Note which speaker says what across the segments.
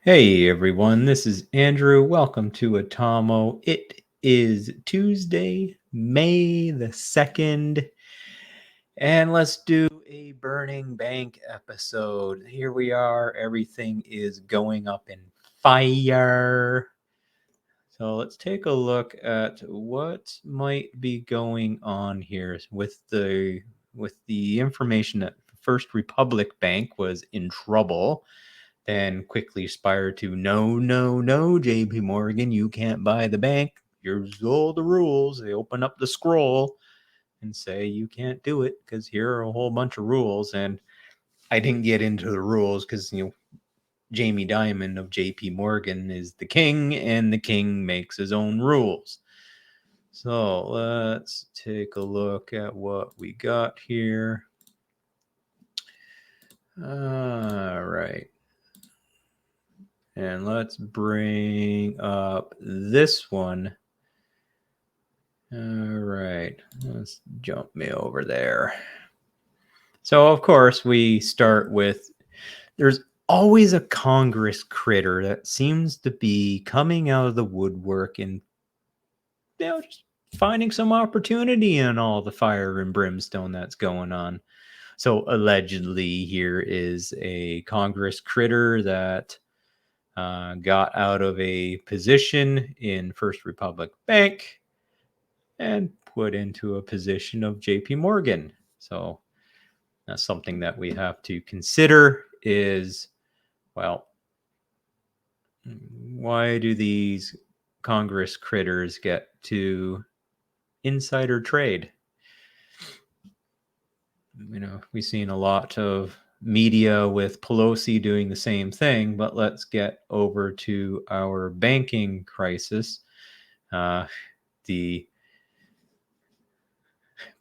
Speaker 1: Hey everyone, this is Andrew. Welcome to Atomo. It is Tuesday, May the 2nd, and let's do a Burning Bank episode. Here we are, everything is going up in fire. So let's take a look at what might be going on here with the information that First Republic Bank was in trouble, then quickly aspired to no, JP Morgan, you can't buy the bank. Here's all the rules. They open up the scroll and say you can't do it because here are a whole bunch of rules. And I didn't get into the rules because Jamie Dimon of JP Morgan is the king, and the king makes his own rules. So let's take a look at what we got here. All right. And let's bring up this one. All right. Let's jump me over there. So, of course, we start with there's always a Congress critter that seems to be coming out of the woodwork and just finding some opportunity in all the fire and brimstone that's going on. So allegedly, here is a Congress critter that got out of a position in First Republic Bank and put into a position of JP Morgan. So that's something that we have to consider is, well, why do these Congress critters get to insider trade? We've seen a lot of media with Pelosi doing the same thing, but let's get over to our banking crisis. The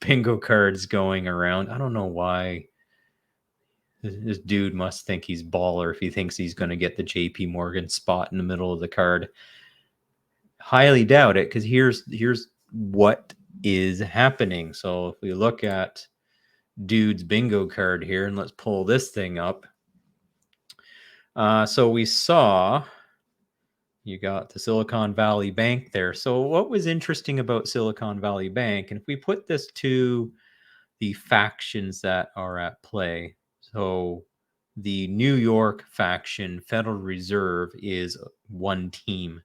Speaker 1: bingo cards going around. I don't know why this dude must think he's baller if he thinks he's going to get the JP Morgan spot in the middle of the card. Highly doubt it, because here's what is happening. So if we look at dude's bingo card here, and let's pull this thing up. So we saw you got the Silicon Valley Bank there. So what was interesting about Silicon Valley Bank, and if we put this to the factions that are at play, so the New York faction, Federal Reserve, is one team.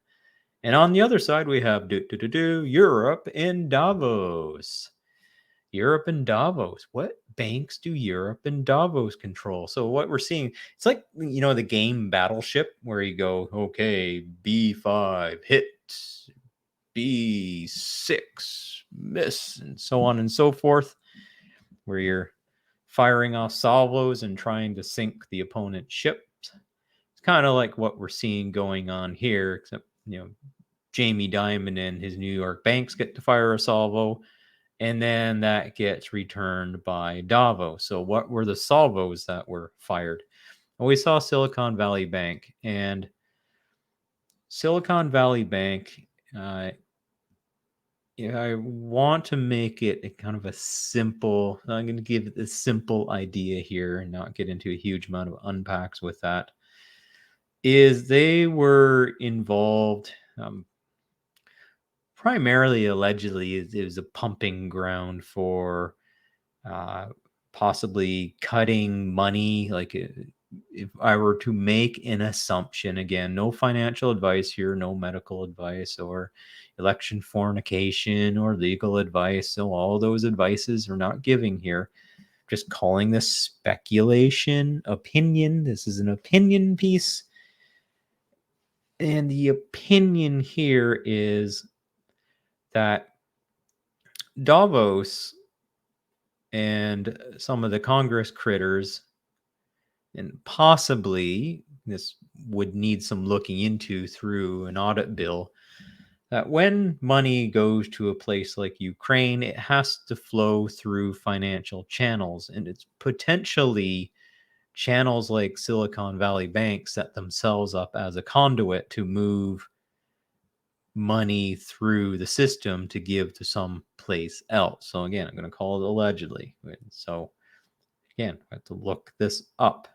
Speaker 1: And on the other side, we have Europe and Davos. Europe and Davos. What banks do Europe and Davos control? So what we're seeing, it's like, the game Battleship where you go, okay, B5, hit, B6, miss, and so on and so forth, where you're firing off salvos and trying to sink the opponent's ships. It's kind of like what we're seeing going on here, except, Jamie Dimon and his New York banks get to fire a salvo, and then that gets returned by Davos. So what were the salvos that were fired? Well, we saw Silicon Valley Bank, and Silicon Valley Bank, I want to make it a kind of a simple, I'm going to give it a simple idea here and not get into a huge amount of unpacks with that, is they were involved, primarily allegedly, it was a pumping ground for possibly cutting money. Like if I were to make an assumption, again, no financial advice here, no medical advice or election fornication or legal advice. So all those advices are not giving here. Just calling this speculation, opinion. This is an opinion piece. And the opinion here is that Davos and some of the Congress critters, and possibly this would need some looking into through an audit bill, that when money goes to a place like Ukraine, it has to flow through financial channels, and it's potentially channels like Silicon Valley Bank set themselves up as a conduit to move money through the system to give to some place else. So again, I'm going to call it allegedly. So again, I have to look this up.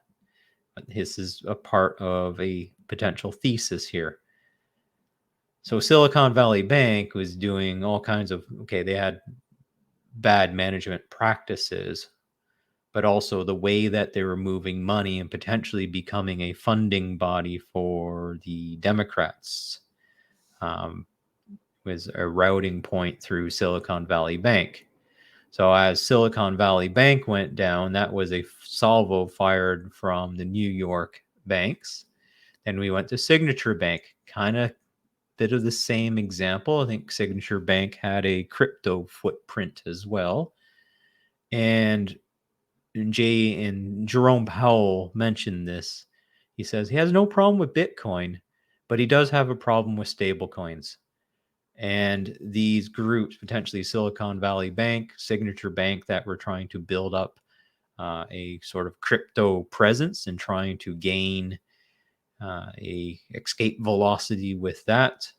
Speaker 1: But this is a part of a potential thesis here. So Silicon Valley Bank was doing all kinds of, they had bad management practices, but also the way that they were moving money and potentially becoming a funding body for the Democrats was a routing point through Silicon Valley Bank. So as Silicon Valley Bank went down, that was a salvo fired from the New York banks. Then we went to Signature Bank, kind of bit of the same example. I think Signature Bank had a crypto footprint as well. And Jerome Powell mentioned this. He says he has no problem with Bitcoin, but he does have a problem with stable coins. And these groups, potentially Silicon Valley Bank, Signature Bank, that were trying to build up a sort of crypto presence and trying to gain a escape velocity with that,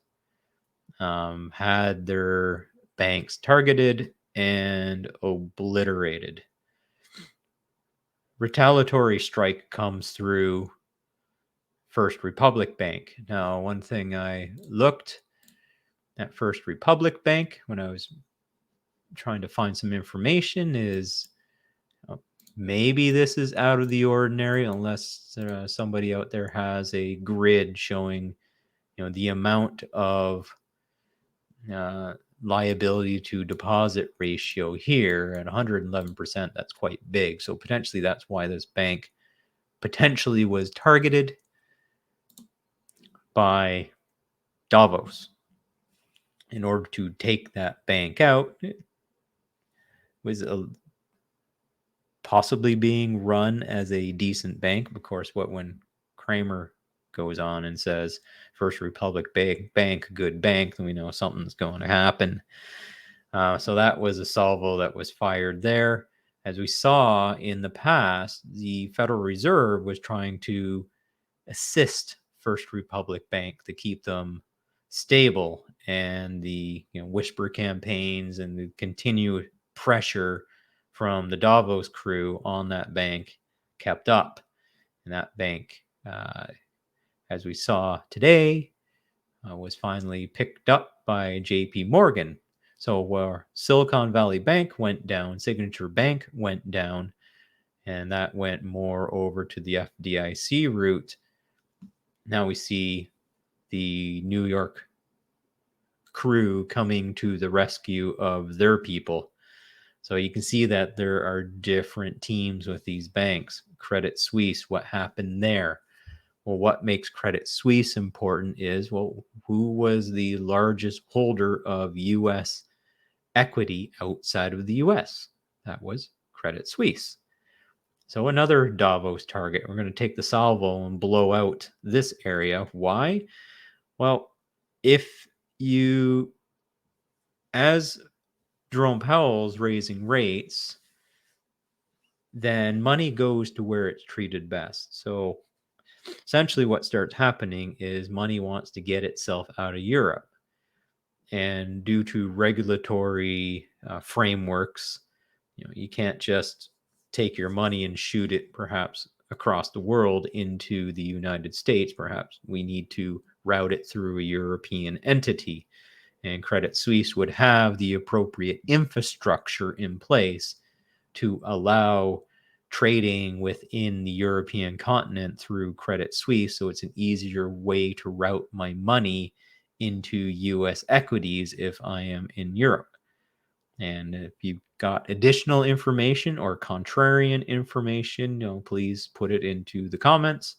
Speaker 1: had their banks targeted and obliterated. Retaliatory strike comes through First Republic Bank. Now, one thing I looked at First Republic Bank when I was trying to find some information is maybe this is out of the ordinary, unless somebody out there has a grid showing, the amount of liability to deposit ratio here at 111%. That's quite big. So potentially that's why this bank potentially was targeted by Davos. In order to take that bank out, it was possibly being run as a decent bank. Of course, when Kramer goes on and says First Republic Bank, good bank, then we know something's going to happen. So that was a salvo that was fired there. As we saw in the past, the Federal Reserve was trying to assist First Republic Bank to keep them stable, and the whisper campaigns and the continued pressure from the Davos crew on that bank kept up. And that bank, as we saw today, was finally picked up by JP Morgan. So where Silicon Valley Bank went down, Signature Bank went down, and that went more over to the FDIC route. Now we see the New York crew coming to the rescue of their people. So you can see that there are different teams with these banks. Credit Suisse, what happened there? Well, what makes Credit Suisse important is, who was the largest holder of U.S. equity outside of the U.S.? That was Credit Suisse. So another Davos target. We're going to take the salvo and blow out this area. Why? Well, if you, as Jerome Powell's raising rates, then money goes to where it's treated best. So essentially what starts happening is money wants to get itself out of Europe. And due to regulatory frameworks, you can't just take your money and shoot it perhaps across the world into the United States. Perhaps we need to route it through a European entity. And Credit Suisse would have the appropriate infrastructure in place to allow trading within the European continent through Credit Suisse. So it's an easier way to route my money into US equities if I am in Europe. And if you've got additional information or contrarian information, please put it into the comments.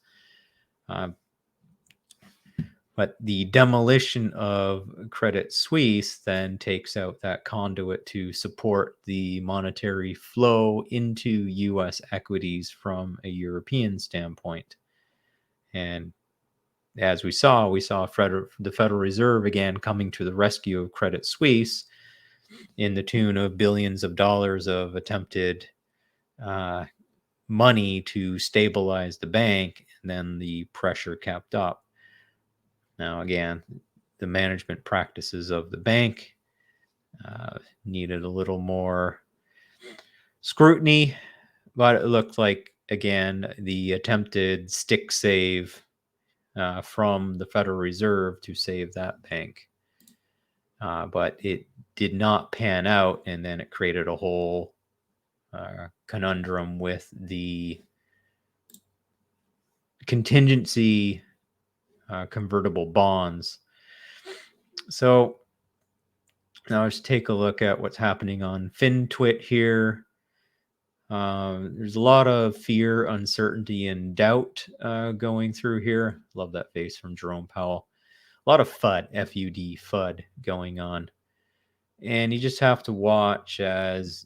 Speaker 1: But the demolition of Credit Suisse then takes out that conduit to support the monetary flow into U.S. equities from a European standpoint. And as we saw the Federal Reserve again coming to the rescue of Credit Suisse in the tune of billions of dollars of attempted money to stabilize the bank, and then the pressure kept up. Now, again, the management practices of the bank needed a little more scrutiny, but it looked like, again, the attempted stick save from the Federal Reserve to save that bank. But it did not pan out, and then it created a whole conundrum with the contingency convertible bonds. So now let's take a look at what's happening on FinTwit here. There's a lot of fear, uncertainty, and doubt going through here. Love that face from Jerome Powell. A lot of FUD, F-U-D, FUD going on. And you just have to watch as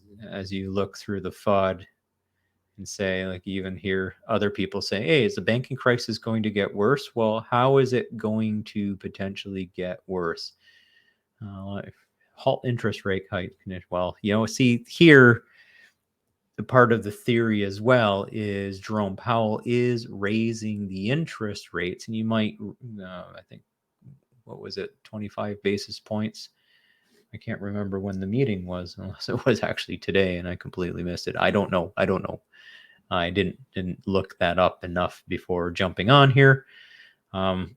Speaker 1: you look through the FUD and say, like, you even hear other people say, hey, is the banking crisis going to get worse? Well, how is it going to potentially get worse? Halt interest rate hike. Well, see here, the part of the theory as well is Jerome Powell is raising the interest rates, and you might, I think, what was it, 25 basis points? I can't remember when the meeting was, unless it was actually today and I completely missed it. I don't know. I didn't look that up enough before jumping on here. But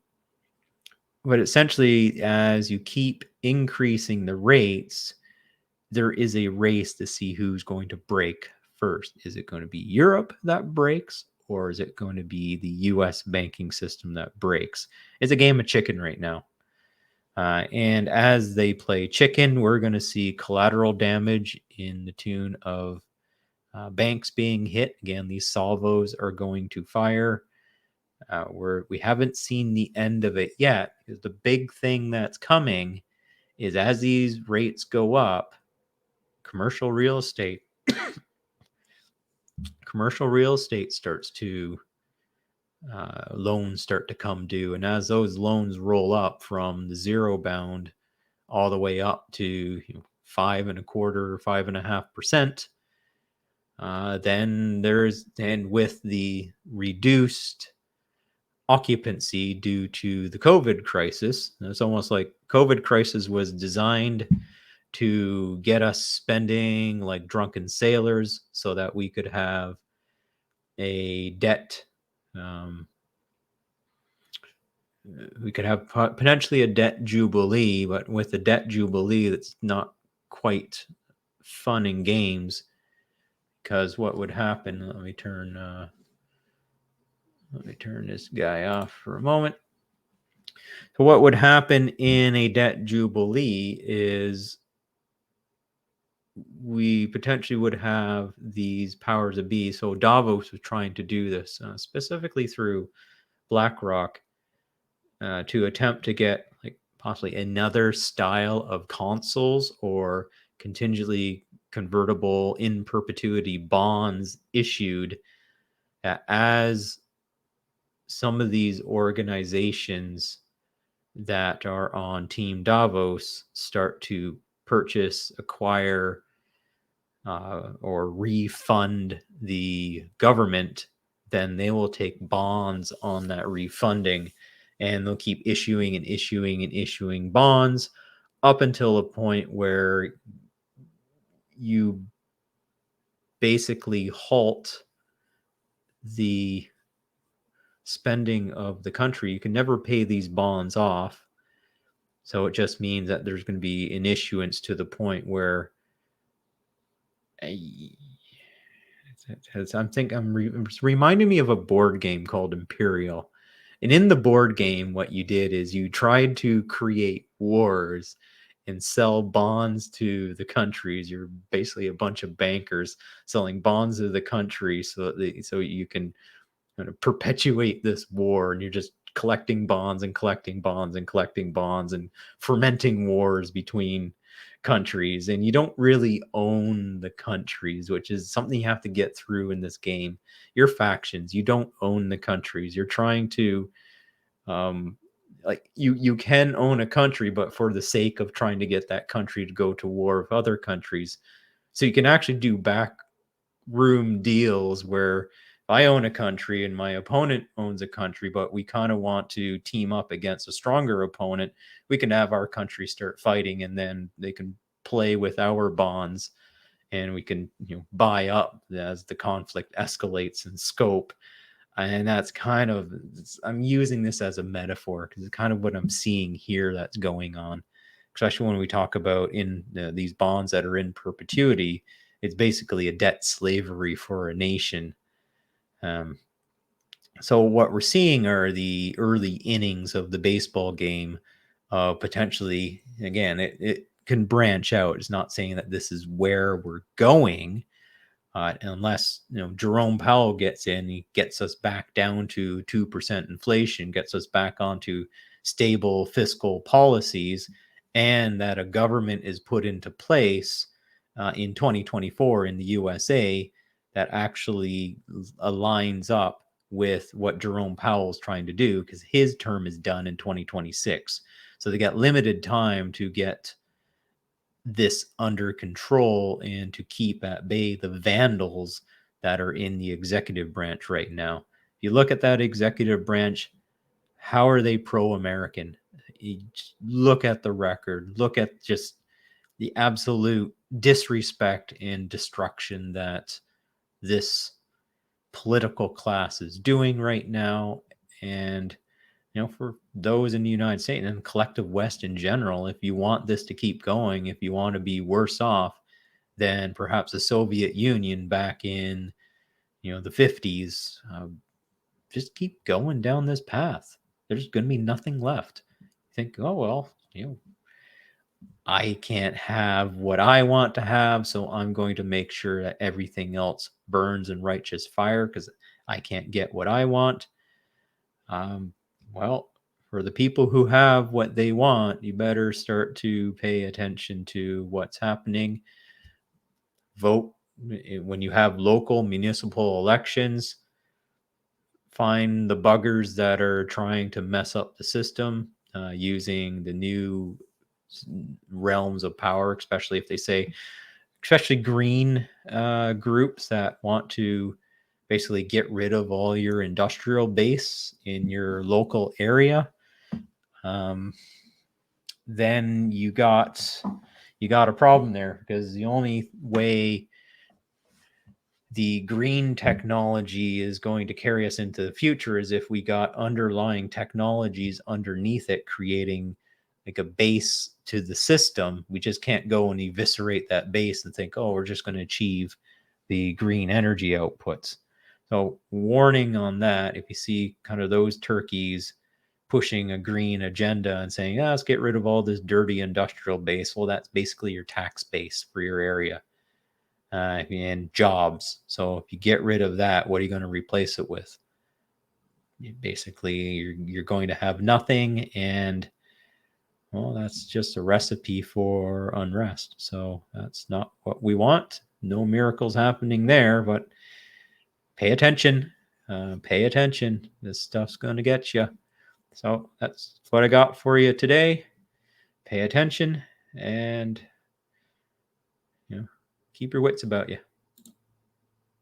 Speaker 1: essentially, as you keep increasing the rates, there is a race to see who's going to break first. Is it going to be Europe that breaks, or is it going to be the US banking system that breaks? It's a game of chicken right now. And as they play chicken, we're going to see collateral damage in the tune of banks being hit. Again, these salvos are going to fire. We haven't seen the end of it yet, because the big thing that's coming is as these rates go up, commercial real estate starts to loans start to come due, and as those loans roll up from the zero bound all the way up to 5.25%, 5.5%, then with the reduced occupancy due to the COVID crisis, it's almost like COVID crisis was designed to get us spending like drunken sailors so that we could have a debt. We could have potentially a debt jubilee, but with a debt jubilee, that's not quite fun and games, because what would happen? Let me turn this guy off for a moment. So what would happen in a debt jubilee is we potentially would have these powers that be. So Davos was trying to do this specifically through BlackRock to attempt to get like possibly another style of consols or contingently convertible in perpetuity bonds issued as some of these organizations that are on Team Davos start to purchase, acquire, or refund the government, then they will take bonds on that refunding, and they'll keep issuing and issuing and issuing bonds up until a point where you basically halt the spending of the country. You can never pay these bonds off. So it just means that there's going to be an issuance to the point where it's reminding me of a board game called Imperial. And in the board game, what you did is you tried to create wars and sell bonds to the countries. You're basically a bunch of bankers selling bonds to the country so you can kind of perpetuate this war, and you're just collecting bonds and collecting bonds and collecting bonds and fermenting wars between countries. And you don't really own the countries, which is something you have to get through in this game. Your factions, you don't own the countries. You're trying to like you can own a country, but for the sake of trying to get that country to go to war with other countries. So you can actually do backroom deals where if I own a country and my opponent owns a country, but we kind of want to team up against a stronger opponent, we can have our country start fighting, and then they can play with our bonds, and we can buy up as the conflict escalates in scope. And that's kind of, I'm using this as a metaphor because it's kind of what I'm seeing here that's going on, especially when we talk about in these bonds that are in perpetuity. It's basically a debt slavery for a nation. So what we're seeing are the early innings of the baseball game. Potentially, again, it can branch out. It's not saying that this is where we're going, unless Jerome Powell gets in, he gets us back down to 2% inflation, gets us back onto stable fiscal policies, and that a government is put into place in 2024 in the USA that actually aligns up with what Jerome Powell is trying to do, because his term is done in 2026. So they got limited time to get this under control and to keep at bay the vandals that are in the executive branch right now. If you look at that executive branch, how are they pro-American? Look at the record. Look at just the absolute disrespect and destruction that this political class is doing right now. And for those in the United States and collective West in general, if you want this to keep going, if you want to be worse off than perhaps the Soviet Union back in, the 50s, just keep going down this path. There's going to be nothing left. You think, oh, well, I can't have what I want to have, so I'm going to make sure that everything else burns in righteous fire because I can't get what I want. Well, for the people who have what they want, you better start to pay attention to what's happening. Vote when you have local municipal elections. Find the buggers that are trying to mess up the system using the new realms of power, especially green groups that want to basically get rid of all your industrial base in your local area. Then you got a problem there, because the only way the green technology is going to carry us into the future is if we got underlying technologies underneath it, creating like a base to the system. We just can't go and eviscerate that base and think, oh, we're just going to achieve the green energy outputs. So warning on that, if you see kind of those turkeys pushing a green agenda and saying, let's get rid of all this dirty industrial base. Well, that's basically your tax base for your area and jobs. So if you get rid of that, what are you going to replace it with? Basically, you're going to have nothing, and well, that's just a recipe for unrest. So that's not what we want. No miracles happening there, but pay attention. Pay attention. This stuff's going to get you. So that's what I got for you today. Pay attention and keep your wits about you.